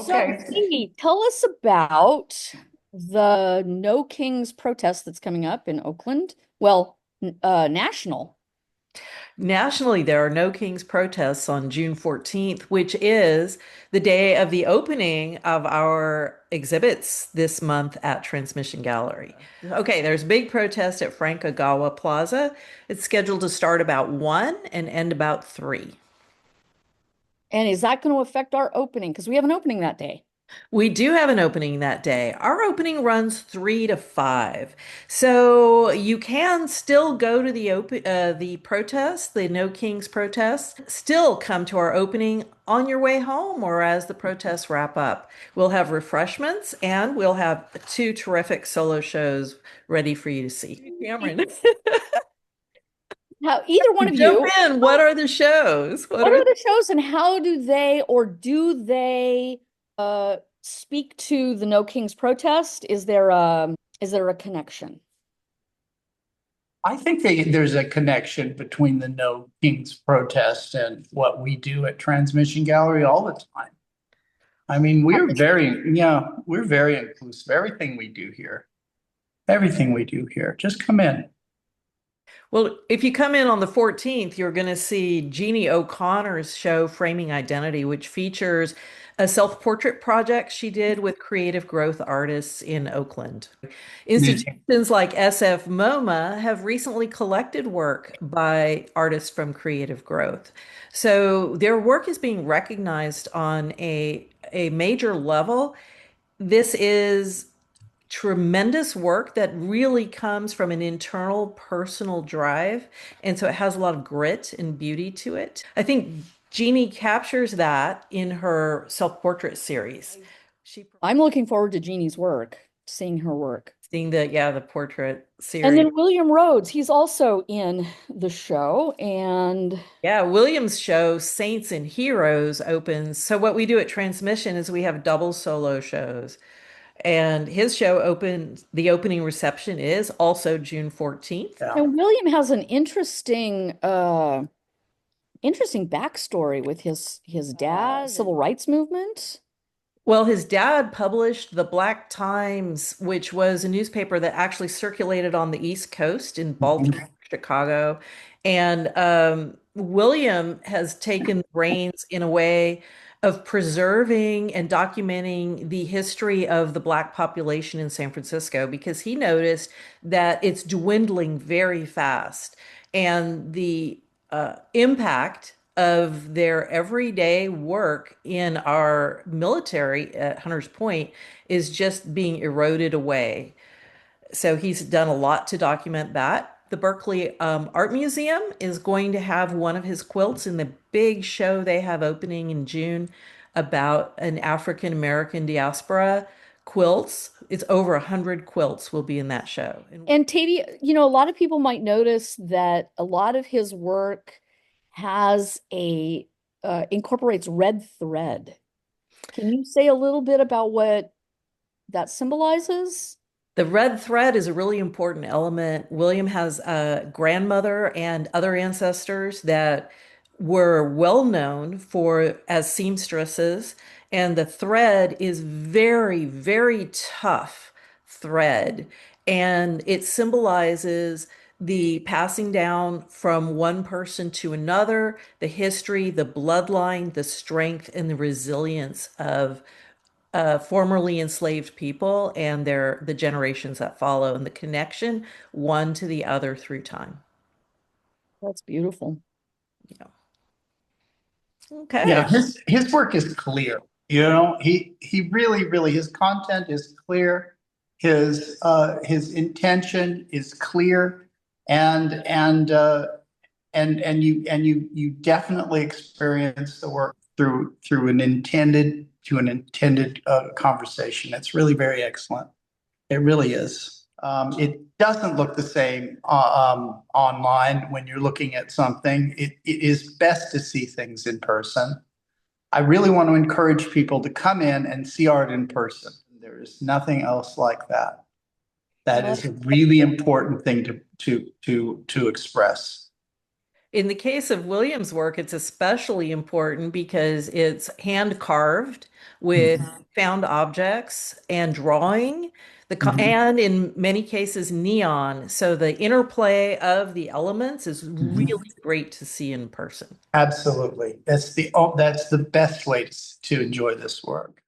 So, Okay. Jeannie, tell us about the No Kings protest that's coming up in Oakland. Well, national. Nationally, there are No Kings protests on June 14th, which is the day of the opening of our exhibits this month at Transmission Gallery. Okay, there's a big protest at Frank Ogawa Plaza. It's scheduled to start about 1 and end about 3. And is that going to affect our opening? Because we have an opening that day. We do have an opening that day. Our opening runs 3 to 5. So you can still go to the protest, the No Kings protest, still come to our opening on your way home or as the protests wrap up. We'll have refreshments and we'll have two terrific solo shows ready for you to see. Cameron, How either one of jump you, in. What are the shows? What what are are the shows and how do they or do they speak to the No Kings protest? Is there a connection? I think there's a connection between the No Kings protest and what we do at Transmission Gallery all the time. I mean, we're very inclusive. Everything we do here, just come in. Well, if you come in on the 14th, you're going to see Jeannie O'Connor's show, Framing Identity, which features a self-portrait project she did with creative growth artists in Oakland. Museum. Institutions like SF MoMA have recently collected work by artists from creative growth. So their work is being recognized on a major level. This is tremendous work that really comes from an internal personal drive. And so it has a lot of grit and beauty to it. I think Jeannie captures that in her self-portrait series. She I'm looking forward to Jeannie's work, seeing her work. seeing the portrait And series. then William Rhodes, he's also in the show. And Yeah, Williams' show, Saints and Heroes, opens. So what we do at Transmission is we have double solo shows. And his show the opening reception is also June 14th. Yeah. and William has an interesting backstory with his dad, civil rights movement. Well, his dad published the Black Times, which was a newspaper that actually circulated on the East Coast in Mhm. Baltimore, Chicago. And William has taken the reins in a way of preserving and documenting the history of the Black population in San Francisco because he noticed that it's dwindling very fast. And the impact of their everyday work in our military at Hunter's Point is just being eroded away. So he's done a lot to document that. The Berkeley Art Museum is going to have one of his quilts in the big show they have opening in June about an African American diaspora quilts. It's over 100 quilts will be in that show. And Tavy, a lot of people might notice that a lot of his work has a incorporates red thread. Can you say a little bit about what that symbolizes? The red thread is a really important element. William has a grandmother and other ancestors that were well known for as seamstresses, and the thread is very, very tough thread, and it symbolizes the passing down from one person to another, the history, the bloodline, the strength, and the resilience of formerly enslaved people and the generations that follow and the connection one to the other through time. That's beautiful. Yeah. Okay. Yeah, his work is clear. You know, he really his content is clear. His intention is clear, and you definitely experience the work through an intended conversation. It's really very excellent. It really is. It doesn't look the same online when you're looking at something. It is best to see things in person. I really want to encourage people to come in and see art in person. There is nothing else like that. That Well, is a really important thing to express. In the case of William's work, it's especially important because it's hand carved with Mhm. found objects and drawing, Mhm. and in many cases neon. So the interplay of the elements is Mhm. really great to see in person. Absolutely. That's the best way to enjoy this work.